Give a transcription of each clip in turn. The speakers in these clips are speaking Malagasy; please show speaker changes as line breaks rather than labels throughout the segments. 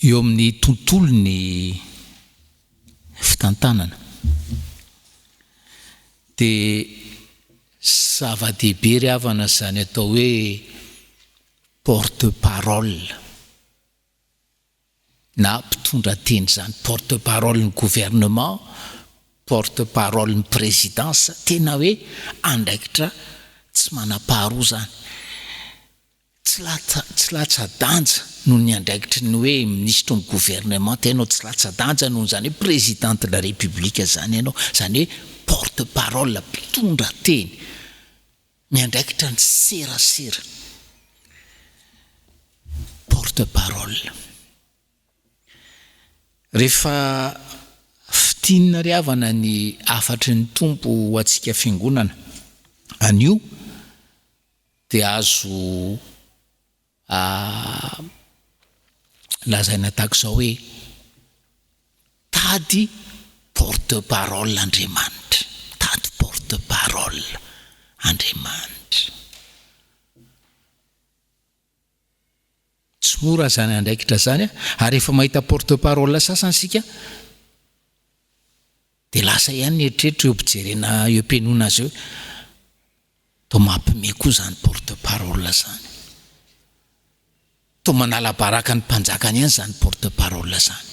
eo amin'ny tontolo ny fitantanana dia zava-dehibe ry havana zany atao hoe porte-parole na mpitondra teny zany, porte-parole ny gouvernement, porte-parole ny présidence, tena hoe andraikitra tsy manam-paharoa zany, tsy latsa-danja noho ny andraikitry ny hoe ministre ny gouvernement ianao, tsy latsa-danja noho zany hoe présidente de la république zany ianao, zany hoe porte-parole, mpitondra teny, miandraikitra ny serasera, porte-parole. Rehefa fitinina ry havana ny afatry ny tompo ho antsika fiangonana anio dia azo lazaina tahak'izao hoe tady porte-parole Andriamanitra, tady porte-parole Andriamanitra. Tsy mora zany andraikitra zany ary rehefa mahita porte-parole sasany sika dia lasa ihany ny eritreritra eo ampijerena eo am-pianona azy eo to mampime koa zany porte-parole zany, to manala baraka ny mpanjakany ihany zany porte-parole zany.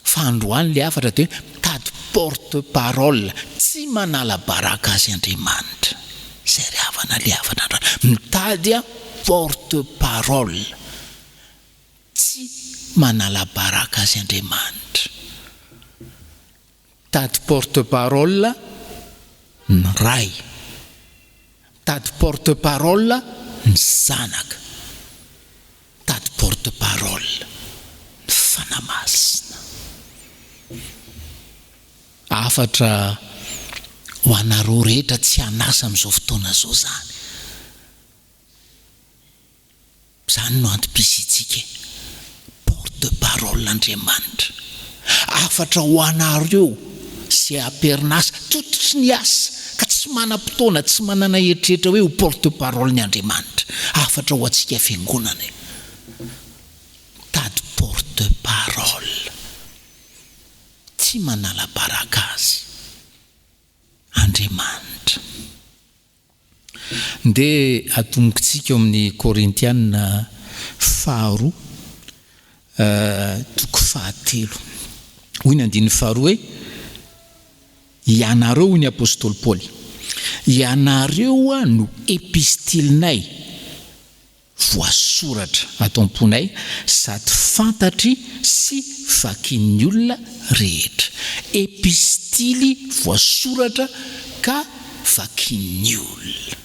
Fa androany le afatra dia mitady porte-parole tsy manala baraka azy Andriamanitra, zay ry havana le afatra androany, mitady porte-parole tsy manala baraka azy Andriamanitra, mitady porte-parole ny ray, mitady porte-parole ny zanaka, mitady porte-parole ny fanamasina. Afatra ho anareo rehetra tsy hanasa amin'izao fotoana zao zany. Zany no antom-pisitsika porte-parole Andriamanitra. Afatra ho anareo sy amperinasa tototry ny asa ka tsy manam-potoana, tsy manana eritreritra hoe ho porte-parole ny Andriamanitra. Afatra ho antsika fiangonana mitady porte-parole tsy manala baraka azy Andriamanitra. Ndia atombontsika eo amin'ny Korintiana 2 toko 7 hoy ny andiny 2 hoe ianareo, hoy ny apôstôly Paoly, ianareo no epistilinay voasoratra ato am-ponay sady fantatry sy vakin'ny olona rehetra. Epistily voasoratra ka vakin'ny olona.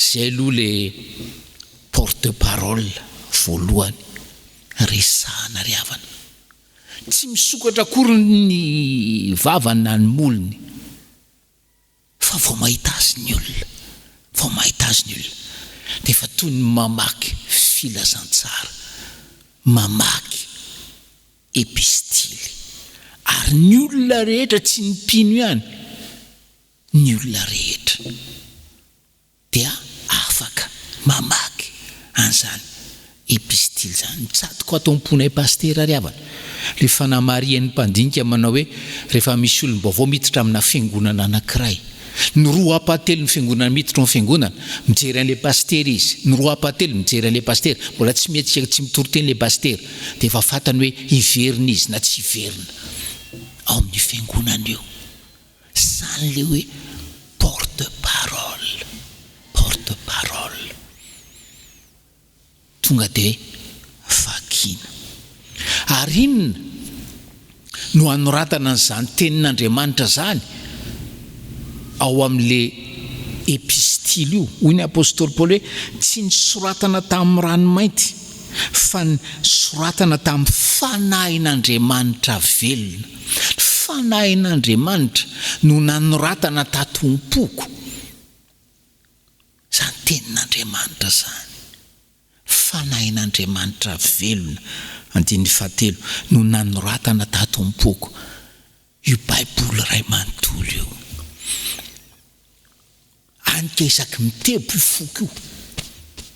Zay aloha le porte-parole voalohany resahana ry havana. Tsy misokatra akory ny vavany na ny molony, fa vao mahita azy ny olona, vao mahita azy ny olona dia efa toy ny mamaky filazantsara, mamaky epistily. Ary ny olona rehetra, tsy ny mpino ihany, ny olona rehetra dia afaka mamaky an'izany epistily zany. Mitsatoka ato am-ponay pastera ry havana, le fanamarian'ny mpandinika manao hoe rehefa misy olom-baovao miditra amina fiangonana anankiray, ny roa apatelo ny fiangonana miditra amin'ny fiangonana, mijery an'le pastera izy, ny roa apatelo mijery an'le pastera, mbola tsy mihetsika, tsy mitory-teny le pastera, dia efa fantany hoe hiverina izy na tsy hiverina ao amin'ny fiangonana eo. Zany le hoe porte-parole, porte-parole. Tonga dia vakina. Ary inona no anoratana n'izany tenin'Andriamanitra zany ao amin'le epistily io? Hoy ny apôstôly Paoly hoe tsy nisoratana tamin'ny ranomainty fa nisoratana tamin'ny fanahin'Andriamanitra velona. Fanahin'Andriamanitra no nanoratana tato am-poko. Zany tenin'Andriamanitra zany, fanahin'Andriamanitra velona, andiny 7 no nanoratana tato am-poko. Io baiboly ray manontolo io, anika isaky mitebo io foko io,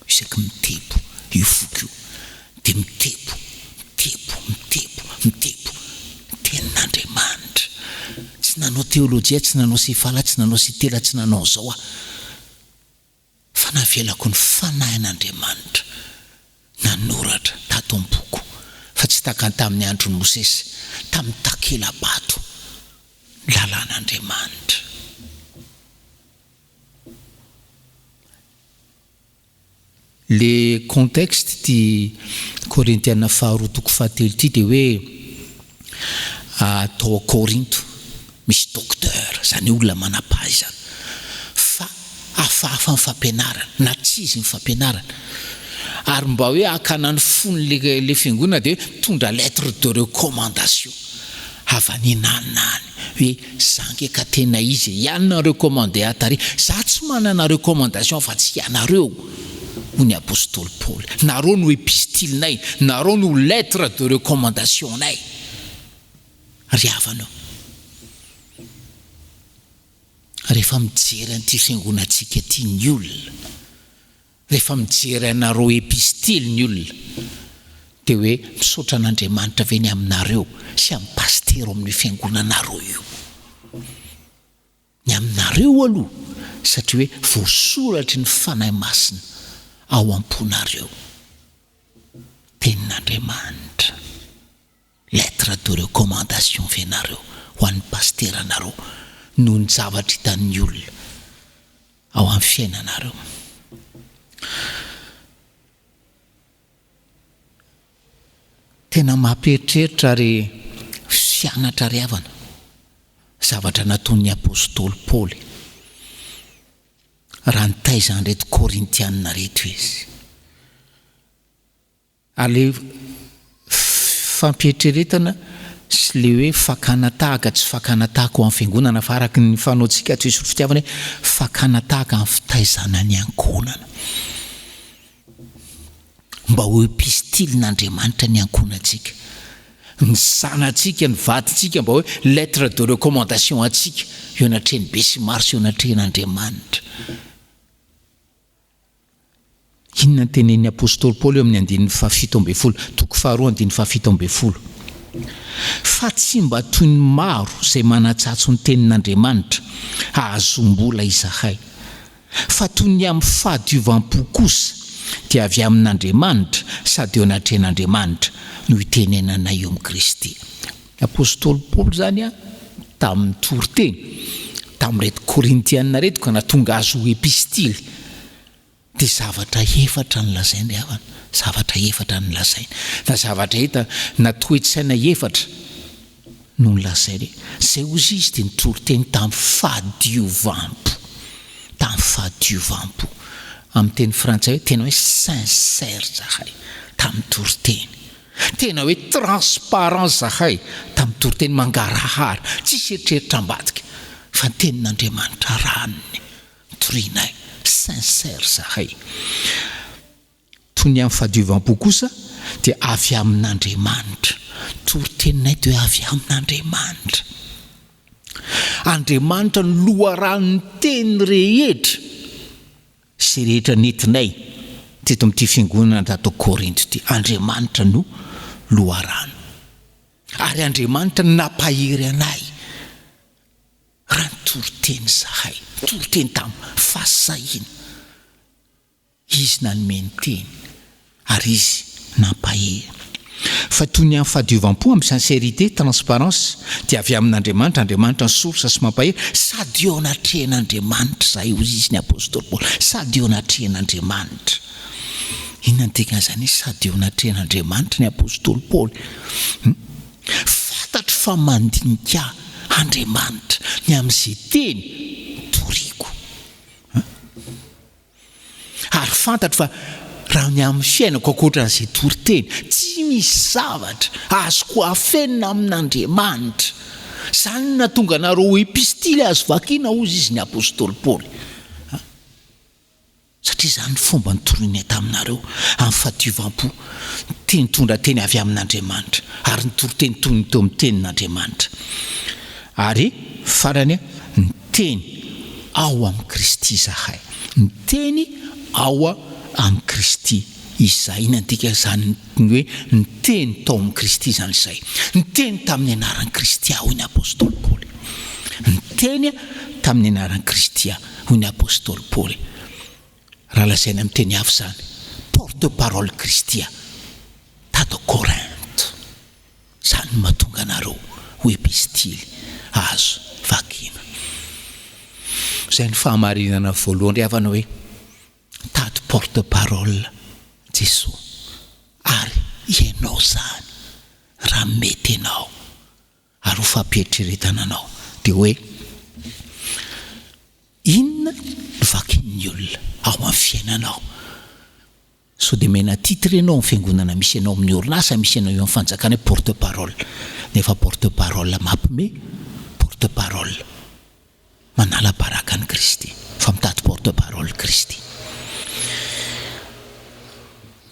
isaky mitebo io foko io dia mitebo tenin'Andriamanitra. Tsy nanao teolojia, tsy nanao sifala, tsy nanao sitela, tsy nanao zao fa navelako ny fanahin'Andriamanitra nanoratra tato am-boky, fa tsy takany tamin'ny andron'ny Mosesy, tamin'ny takela-bato lalàn'Andriamanitra. Le contexte ty Korintiana 2:7 ty dia hoe atao Korinto misy docteur, zany olona manapahy zany, fa hafahafa ny fampianarana na tsizy ny fampianarana, ary mba hoe hakana ny fony le fiangonana dia tondra lettre de recommandation avy any nanany hoe zange ka tena izy ianona recommandé atary. Za tsy manana recommandation fa tsy ianareo ho ny apôstôly Paoly, nareo no epistilenay, nareo no lettre de recommandation nay. Ry havanao, rehefa mijery an'ity fiangonantsika ty ny olona, rehefa mijery anareo epistily ny olona, dia hoe misaotra an'Andriamanitra ve ny aminareo sy amin'ny pastero amin'ny fiangonanareo io, ny aminareo aloha, satria hoe voasoratry ny fanahy masina ao am-ponareo. Tenin'Andriamanitra, lettre de recommandation venareo ho an'ny pasteranareo noho ny zavatra hitan'ny olona ao amin'ny fiainanareo. Tena mamperitreritra ary fianatra ry havana zavatra nataon'ny apôstôly Paoly raha nitaizany reto Korintianina reto izy. Ale fampietreretana sy le hoe fakana tahaka tsy fakana tahaka ho amin'ny fiangonana, fa araky ny fanaontsika to Isotry fitiavana hoe fakana tahaka amin'ny fitaizana ny ankonana, mba ho epistilen'Andriamanitra ny ankonantsika, ny zanantsika, ny vadintsika, mba hoe lettre de recommandation antsika eo anatrehany be sy maro sy eo anatrehan'Andriamanitra. Inona ny tenen'ny apôstôly Paoly eo amin'ny 7:10, toko 2:7. Fa tsy mba toy ny maro izay manatsatso ny tenin'Andriamanitra ahazom-bola izahay, fa toy ny amin'ny fahadiovampo kosa dia avy amin'Andriamanitra sady eo anatrehan'Andriamanitra no itenenanay eo amin'ny Kristy. Apôstôly Paoly zany tamin'ny toriteny, tamin'ireto Korintianina reto ka natonga azy ho epistily, dia zavatra efatra ny lazainy havana, zavatra efatra ny lazainy, na zavatra hita na toe-tsaina efatra no ny lazainy. Zay ozy izy dia nitoriteny tamin'ny fahadiovampo, amin'ny teny frantsay hoe tena hoe sincère zahay tamin'ny toriteny, tena hoe transparence zahay tamin'ny toriteny, mangarahara tsisy eritreritra ambadika, fa tenin'Andriamanitra ranony torinay, sincère zahay. Toy ny amin'ny fahadiovampo kosa dia avy amin'Andriamanitra, toriteninay dia avy amin'Andriamanitra. Andriamanitra ny loharan'ny teny rehetra sy rehetra nentinay teto amin'ity fiangonana tato Korinto ty, Andriamanitra no loharano, ary Andriamanitra nampahery anay raha ny toriteny zahay, toriteny tamin'ny fahasahiana, izy nanomeny teny ary izy nampahery. Fa toy ny amin'ny fahadiovampo amin'ny sincérité, transparence dia avy amin'Andriamanitra, Andriamanitra ny sorsa sy mampahery, sady eo anatrehan'Andriamanitra zay hozy izy ny apôstôly Paoly, sady eo anatrehan'Andriamanitra. Inona ny tena zany, sady eo anatrehan'Andriamanitra ny apôstôly Paoly. Fantatro fa mandinika Andriamanitra ny amin'izay teny toriko, ary fantatro fa raha ny amin'ny fiainako ankoatran'izay toriteny tsy misy zavatra azoko afenina amin'Andriamanitra. Zany natonga nareo epistily azo vakiana hozy izy ny apôstôly Paoly, satria zany fomba nitoriny taminareo amin'ny fahadiovampo, teny tondra teny avy amin'Andriamanitra, ary ny toriteny toy ny teo amin'ny tenin'Andriamanitra. Ary farany ny teny ao amin'ny Kristy zahay, ny teny ao amin'ny Kristy izay nantika zany hoe ny teny tao amin'ny Kristy zany izay. Ny teny tamin'ny anaran'i Kristy hoy ny apôstôly Paoly. Ny teny tamin'ny anaran'i Kristy hoy ny apôstôly Paoly. Raha lazaina amin'ny teny hafa zany, porte-parole Kristy tato Korinthe. Zany mahatonga anareo ho epistily azo vakina. Zay ny fahamarinana voalohany havana hoe tato porte-parole Jesosy, ary ianao zany raha mety ianao ary ho fampieritrretana anao dia hoe inona no vakin'ny olona ao amin'ny fiainanao. So dia mena titre ianao amin'ny fiangonana misy ianao amin'ny orinasa, misy ianao eo amin'ny fanjakana hoe porte-parole, nefa porte-parole mampime, porte-parole manala baraka ny Kristy, fa mitady porte-parole Kristy.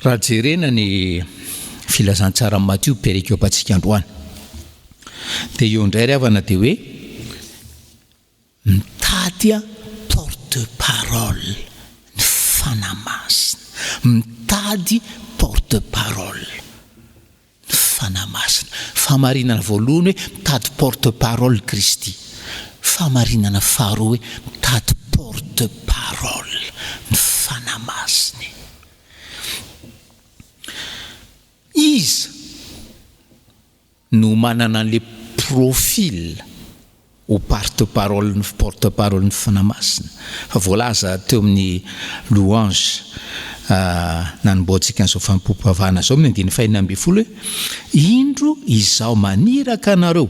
Raha jerena ny filazantsara amin'ny Matthieu perikiopantsika androany dia eo indray ravana dia hoe mitady porte-parole ny fanamasina. Mitady porte-parole ny fanamasina. Fahamarinana voalohany hoe mitady porte-parole Kristy. Fahamarinana faharoa hoe mitady porte-parole ny fanamasiny. Iza no manana an'le profil ho porte-parole ny fanamasina. Fa voalaza teo amin'ny louange nanomboantsika an'izao fampom-pavana zao amin'ny 112 hoe indro izaho maniraka anareo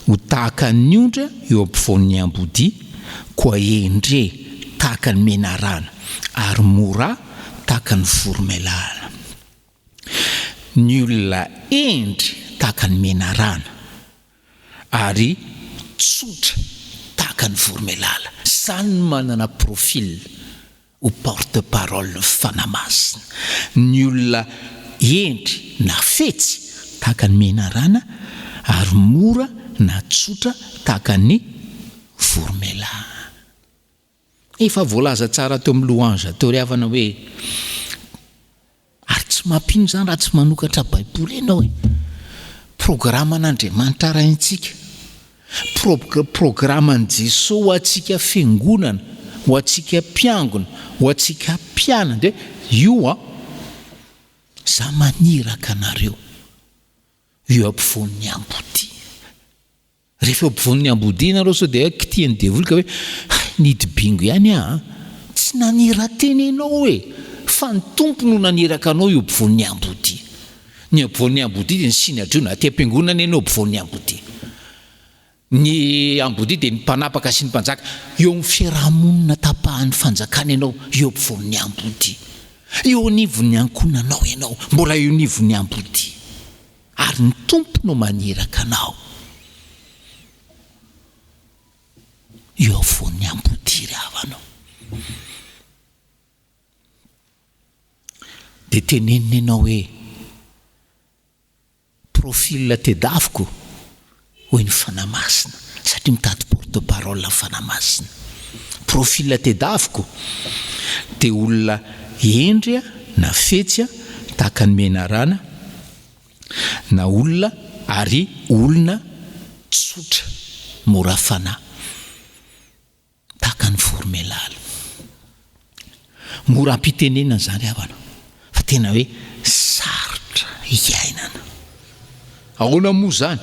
ho tahaka ny ondra eo ampovoan'ny ambodia, koa endre tahaka ny menarana ary mora tahaka ny voromailala. Ny olona endry tahaka ny menarana ary tsotra tahaka ny voromailala, zany manana profil ho porte-parole ny fanamasina. Ny olona endry na fetsy tahaka ny menarana ary mora na tsotra tahaka ny voromailala. Efa voalaza tsara teo amin'ny louange teo ry havana hoe ary tsy mampino zany raha tsy manokatra baiboly ianao hoe programan'Andriamanitra raintsika, programan'i Jesosy ho atsika fiangonana, ho atsika mpiangona, ho atsika mpianana, dia io za maniraka anareo eo ampovoan'ny ambodia. Rehefa eo ampovoan'ny ambodia nareo sao dia kitian'ny devoly ka hoe nidibingo ihany tsy nanira teny ianao hoe fa ny tompo no naniraka anao eo ampovoan'ny ambodia. Ny ampovoan'ny ambodia dia ny sinadriona aty am-piangonana ianao ampovoan'ny ambodia. Ny ambodia dia ny mpanapaka sy ny mpanjaka eo amin'ny fiarahamonina tapahan'ny fanjakana ianao eo ampovoan'ny ambodia. Eo anivon'ny ankonanao ianao mbola eo anivon'ny ambodia, ary ny tompo no maniraka anao eo afoan'ny ambodia ravanao. Dia tenenina ianao hoe profil tedaviko hoy ny fanamasina, satria mitady porte-parole ny fanamasina. Profil tedaviko dia olona endry na fetsy tahaka ny menarana, na olona ary olona tsotra mora fanahy tahaka ny voromailala. Mora ampitenenana zany havana, fa tena hoe sarotra iainana. Ahoana moa zany?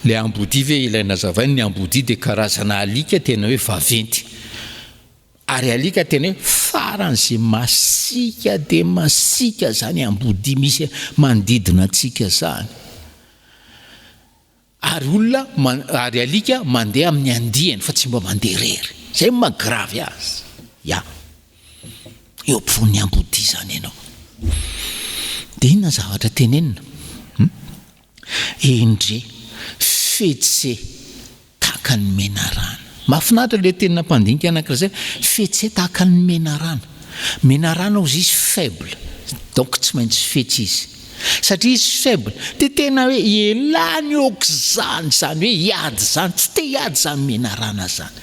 Le ambodia ve ilaina zavainy? Ny ambodia dia karazana alika tena hoe vaventy, ary alika tena hoe faran'izay masika dia masika zany ambodia misy manodidina antsika zany. Ary olona ary alika mandeha amin'ny andiany fa tsy mba mandeha rery, zay magravy azy. Eo ampovoan'ny ambodia zany ianao. Dia inona zavatra tenenina? Endre fetse tahaka ny menarana. Mahafinaritra le tena mpandinika anankiray, fetse tahaka ny menarana. Menarana ozy izy faible, donc tsy maintsy fetsy izy, satria izy faible dia tena hoe elany ok'izany, zany hoe hiady zany, tsy te hiady zany menarana zany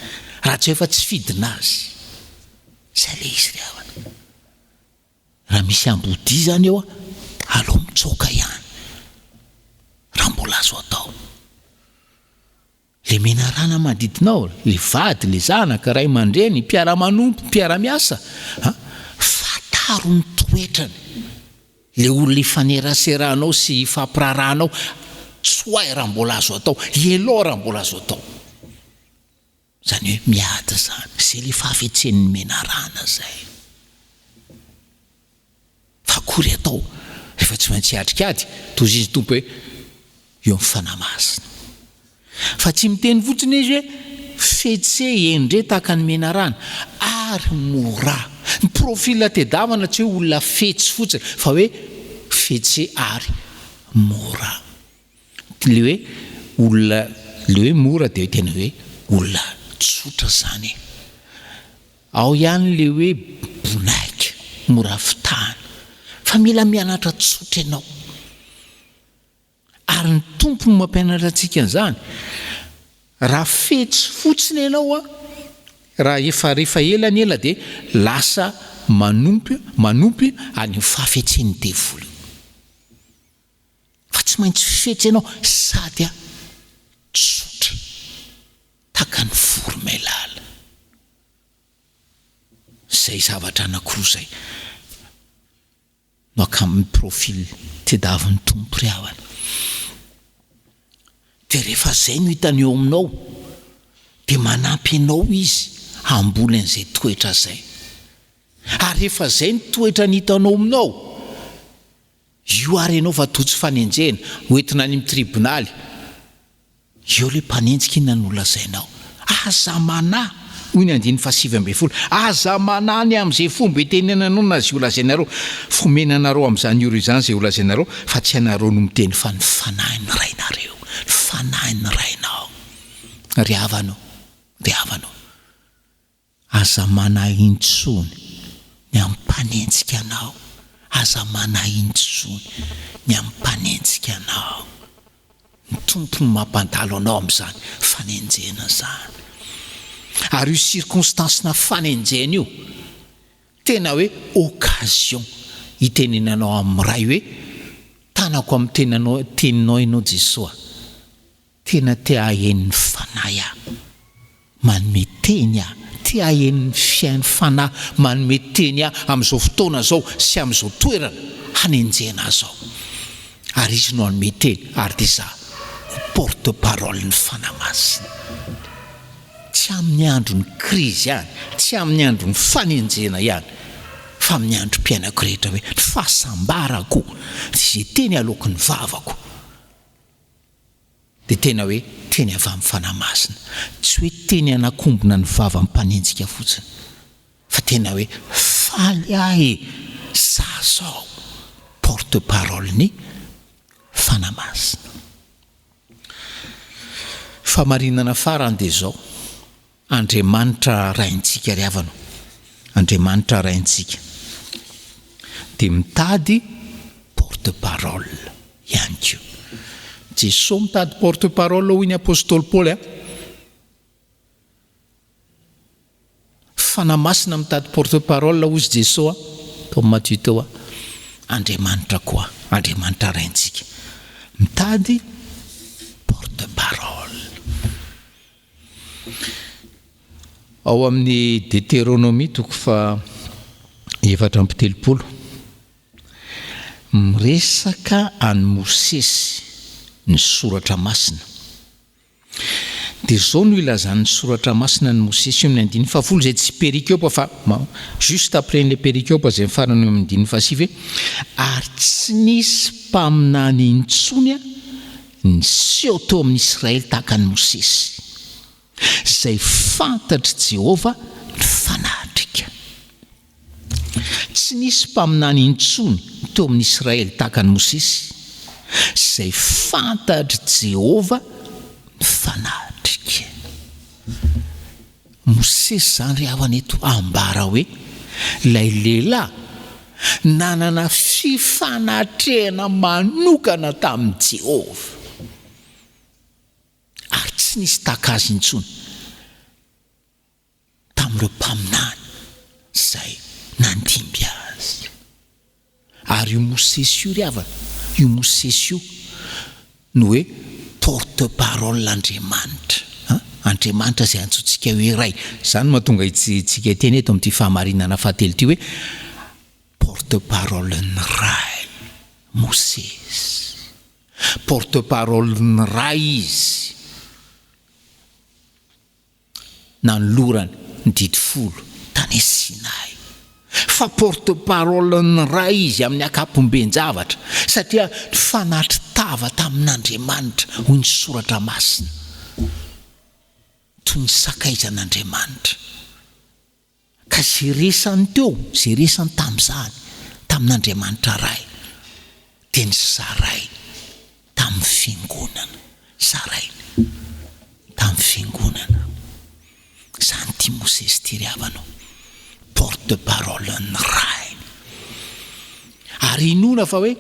raha tsy efa tsy fidina azy. Zay le izy ry havana. raha misy ambodi zany eo aloha mitsoaka ihany raha mbola azo atao. Le menarana manodidinao, le vady, le zanaka, ray aman-dreny, mpiara-manompo, mpiara-miasa, fataro ny toetrany. Le olona ifaneraserahanao sy ifampiraranao, tsoay raha mbola azo atao, elo raha mbola azo atao. Zany hoe miady zany, c'est le fahafetsen'ny menarana zay. Fa akory atao rehefa tsy maintsy atrikady, toy izy tompo hoe eo amin'ny fanamasina. Fa tsy miteny fotsiny izy hoe fetse endre tahaka ny menarana ary mora. Ny profila tedavana tsy hoe olona fetsy fotsiny fa hoe fetse ary mora. Le hoe olona le hoe mora dia tena hoe olona tsotra zany. Ao ihany le hoe bonaika mora fitahana fa mila mianatra tsotra ianao. Ary ny tompo no mampianatra antsika an'izany. Raha fetsy fotsiny ianao raha efa rehefa ela ny ela dia lasa manompy any fahafetsen'ny devoly. Fa tsy maintsy fetsy ianao sady tsotra tahaka ny voromailala. Zay zavatra anankiroa zay no akamin'ny profily tediavin'ny tompo riavana. Dia rehefa zay no hitany eo aminao dia manampy ianao izy hamboly an'izay toetra zay. Ary rehefa zay ny toetra ny hitanao aminao, io ary ianao fa totsy fanenjena hoentina any amin'ny tribonaly, eo le mpanenjika iny nolazainao. Aza manahy hoy ny 9:7, aza manahy amin'izay fomba itenenanao na zay olazainareo, fomenanareo amin'izany io izany zay olazainareo, fa tsy anareo no miteny fa ny fanahy ny rainareo, ny fanahy ny rainao. Ry havanao, aza manahy intsony ny ampanenjika anao, aza manahy intsony ny ampanenjika anao. Ny tompo no mampandalo anao amin'izany fanenjena zany. Ary io circonstance-na fanenjena io tena hoe occasion hitenenanao amin'ny ray hoe tanako amin'ny teninao ianao Jesosy, tena te hahen'ny fanahy aho, manome teny aho, te hahen'ny fiain'ny fanahy, manome teny aho amin'izao fotoana zao sy amin'izao toerana hanenjena zao. Ary izy no hanome teny, ary dia za porte-parole ny fanamasina. Tsy amin'ny andro ny krizy ihany, tsy amin'ny andro ny fanenjena ihany, fa amin'ny andro mpiainako rehetra hoe ny fahasambarako izay teny aloky ny vavako. Dia tena hoe teny avy amin'ny fanamasina, tsy hoe teny anakombona ny vava mpanenjika fotsiny, fa tena hoe faly ahy za zao porte-parole ny fanamasina. Famarinana farany dia zao, Andriamanitra raintsika ry havana, Andriamanitra raintsika dia mitady porte-parole ihany koa. Jesosy mitady porte-parole hoy ny apôstôly Paoly. Fanamasina mitady porte-parole hoy Jesosy tao Matthieu tao. Andriamanitra koa, Andriamanitra raintsika mitady porte-parole. Ao amin'ny Deutéronomie 4:7 miresaka any Mosesy ny soratra masina. Dia zao no ilazan'ny soratra masina ny Mosesy amin'ny 9:10 zay tsy péricopes fa juste après les péricopes zay farany amin'ny 9:6 ary tsy nisy mpaminany intsony ny seho teo amin'ny Israely tahaka ny Mosesy, zay fantatry Jehovah ny fanatrika. Tsy nisy mpaminany intsony teo amin'ny Israely tahaka ny Mosesy, zay fantatry Jehovah ny fanatrika. Mosesy zany ry havana eto ambara hoe ilay lehilahy nanana fifanatrehana manokana tamin'ny Jehovah, ary tsy nisy tahaka azy intsony tamin'ireo mpaminany zay nandimby azy. Ary io Mosesy io ry havana, io Mosesy io no hoe porte-parole Andriamanitra. Andriamanitra zay antsointsika hoe ray. Zany mahatonga itsika teny eto amin'ity fahamarinana fahatelo ity hoe porte-parole ny ray Mosesy. Porte-parole ny ray izy. Nanolorany ny didi folo tany Sinai. Fa porte-parole ny ray izy amin'ny akapomben-javatra satria fanatry tava tamin'Andriamanitra hoy ny soratra masina toy ny sakaizan'Andriamanitra. Ka zay resany teo, zay resany tamin'izany tamin'Andriamanitra ray dia ny zaray tamin'ny fiangonana. Zaray tamin'ny fiangonana. Zany ty Mosesy ty ry havanao, porte-parole ny ray. Ary inona fa hoe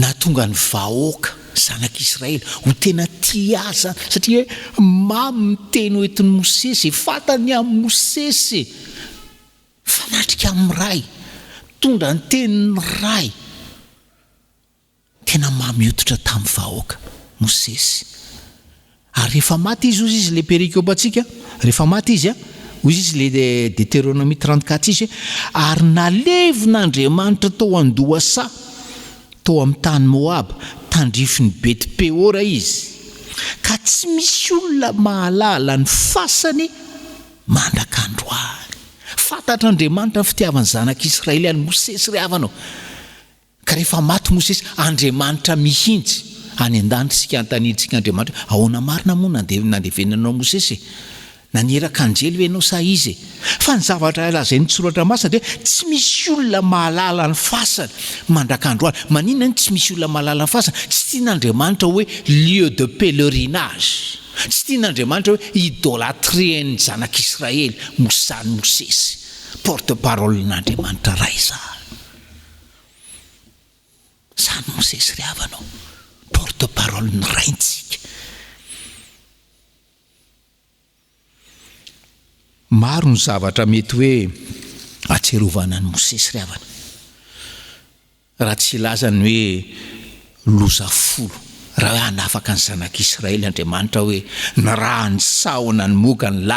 natonga ny vahoaka zanak'Israely ho tena tia aza satria hoe mamy miteny hoentin'ny Mosesy, fantany amin'ny Mosesy fanatrika amin'ny ray, tondra ny tenin'ny ray. Tena mamy hoditra tamin'ny vahoaka Mosesy. Ary rehefa maty izy, ozy izy le perikopantsika, rehefa maty izy ozy izy le Deutéronomie 34 izy ary nalevin'Andriamanitra tao Andoasa tao amin'ny tany Moab, tandrifiny Bet-peora izy, ka tsy misy olona mahalala ny fasany mandrak'androany. Fantatr'Andriamanitra ny fitiavany zanak'Israely any Mosesy ry havanao. Ka rehefa maty Mosesy, Andriamanitra mihintsy any an-danitra sika antanitsika Andriamanitra, ahoana marina moa nandevenanao Mosesy, naneraka anjely hoe enao sa izy. Fa ny zavatra lazain'ny soratra masina dia tsy misy olona mahalala ny fasana mandrak'androany. Maninona ny tsy misy olona mahalala ny fasana? Tsy tian'Andriamanitra hoe lieu de pèlerinage, tsy tian'Andriamanitra hoe idolatrien'ny zanak'Israely mosany Mosesy. Porte-parole n'Andriamanitra ray zany Mosesy ry havanao, porte-parole ny raintsika. Maro ny zavatra mety hoe atserovana ny Mosesy ry havana. Raha tsy ilazany hoe loza folo, raha hoe hanafaka ny zanak'Israely Andriamanitra hoe ny raha ny sahona ny moka ny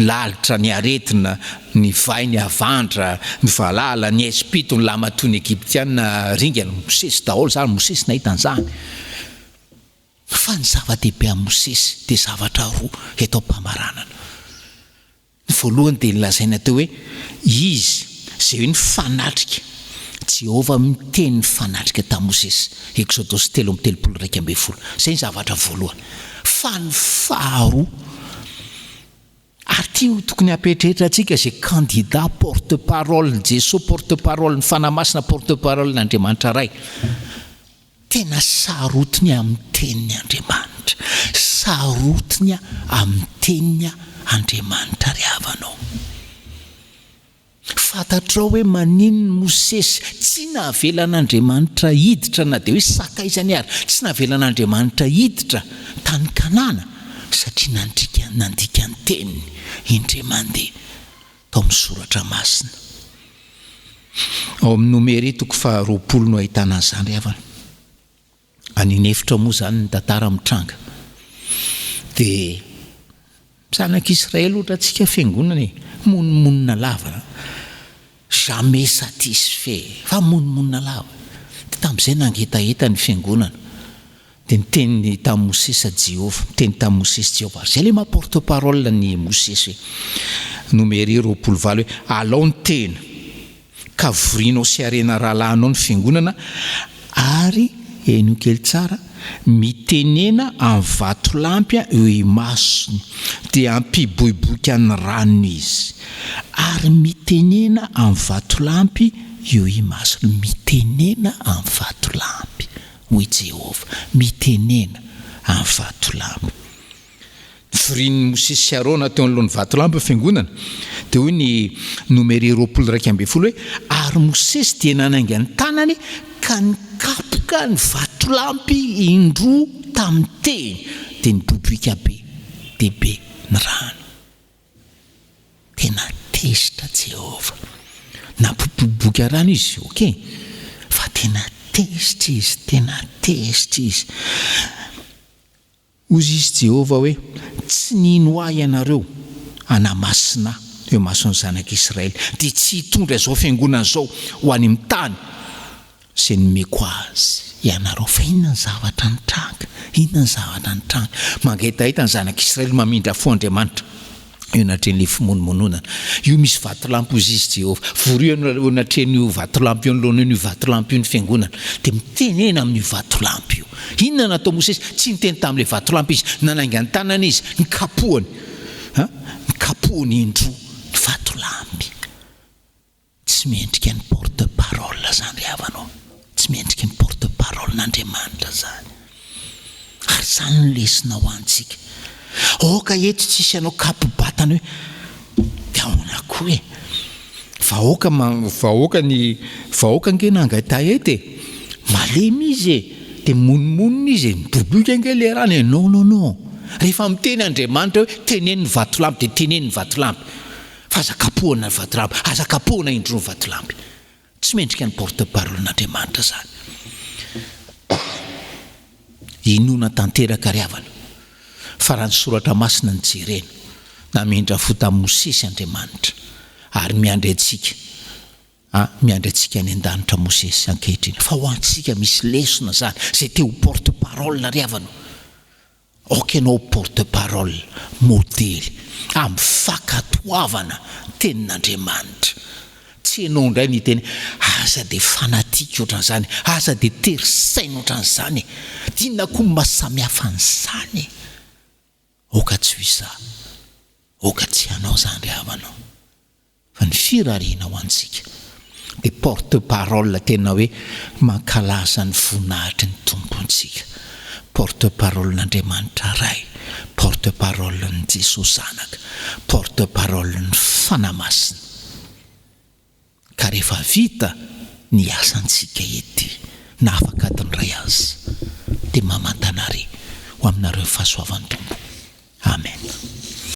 lalitra ny aretina ny vai ny avandra ny valala ny espito ny lama toy ny Egyptiana ringana Mosesy daholo. Zany Mosesy nahita an'izany. Fa ny zava-dehibe amin'ny Mosesy dia zavatra roa eto am-pamaranana. Ny voalohany dia nilazaina teo hoe izy zay hoe ny fanatrika Jehovah miteny ny fanatrika tamin'ny Mosesy, Exodus 3:32. Zay ny zavatra voalohany. Fa ny faharoa, ary ty tokony apetrehitra antsika zay candidat porte-parole Jesosy, porte-parole ny fanamasina, porte-parole n'Andriamanitra ray, tena sarotiny amin'ny teniny Andriamanitra, sarotiny amin'ny teniny Andriamanitra ry havanao. Fantatrao hoe maninony Mosesy tsy nahavelan'Andriamanitra hiditra na dia hoe sakaizany ary, tsy nahavelan'Andriamanitra hiditra tany Kanana satria nandika ny teniny indray mandeha tao amin'ny soratra masina. Ao amin'ny Nomeri 20 no ahitana an'izany ry havana. Aninefitra moa zany ny tantara mitranga. Dia zanak'Israely ohatra antsika fiangonana monina lava, jamais satisfait, fa monina lava. Dia tamin'izay nangetaeta ny fiangonana. Dia niteny tamin'ny Mosesy Jehovah, niteny tamin'ny Mosesy Jehovah. Zay le porte-parole ny Mosesy hoe Nomeri 24 hoe alao ny tena ka vorinao sy arena rahalahinao ny fiangonana ary eno kely tsara mitenena amin'ny vatolampy eo imasony dia ampiboiboika ny rano izy ary mitenena amin'ny vatolampy eo imasony. Mitenena amin'ny vatolampy hoy Jehovah, mitenena amin'ny vatolampy. Vorian'ny Mosesy sy Arona teo anoloan'ny vatolampy fiangonana dia hoy ny Nomeri 22 hoe ary Mosesy dia nanainga ny tanany ka nikapoka ny vatolampy indroa tamin'ny teny dia niboboika be dia be ny rano. Tena tesitra Jehova. Napopoboky arano izy, okey? Fa tena tesitra izy, tena tesitra izy. Ozy izy Jehova hoe tsy nino ahy ianareo anamasina eo mason'ny zanak'Israely dia tsy hitondra izao fiangonana izao ho any amin'ny tany izay nomeko azy ianareo. Fa inona ny zavatra nitranga? Inona ny zavatra nitranga? Mangaitahita ny zanak'Israely mamindra fo Andriamanitra eo anatrehan'ilay fimonomononana. Io misy vatolampy ozy izy Jehova. Vory eo anatrehan'io vatolampy io anoloanan'io vatolampy io ny fiangonana dia mitenena amin'io vatolampy io. Inona natao Mosesy? Tsy niteny tamin'ilay vatolampy izy, nanainga ny tanana izy, nikapohany, nikapohany indroa ny vatolampy. Tsy mendrika ny porte-parole zany ry havanao. Tsy mendrika ny porte-parole n'Andriamanitra zany. Ary zany no lesona ho antsika. Oka eto tsisy anao kapobatana hoe taona koa e. Vahoaka nge nangaita ety e. Malemy izy e. Dia monomonony izy e. Miboboka nge le rano e. Non. Rehefa miteny Andriamanitra hoe teneny ny vatolampy dia teneny ny vatolampy. Fa aza kapohana ny vatolampy. Aza kapohana indroa ny vatolampy. Tsy mendrika ny porte-parole n'Andriamanitra zany. Inona tanteraka ry havana. Fa raha ny soratra masina ny jerena namendra fo tamin'ny Mosesy Andriamanitra ary miandry antsika any an-danitra Mosesy ankehitriny. Fa ho antsika misy lesona zany zay teo porte-parole ry havana. Okenao porte-parole modely amin'ny fakatoavana tenin'Andriamanitra. Tsy enao indray ny teny aza dia fanatika ohatran'izany, aza dia terisaina ohatran'izany, tiana koa mahasamihafa an'izany. Oka tsy ho izah, oka tsy hanao zany ry havanao. Fa ny firariana ho antsika dia porte-parole tena hoe mankalaza ny voninahitry ny tompontsika. Porte-parole n'Andriamanitra ray, porte-parole ny Jesosy zanaka, porte-parole ny fanamasina. Ka rehefa vita ny asantsika ety na afaka adiny ray azy dia mamantanare ho aminareo fahasoavan'ny tompo.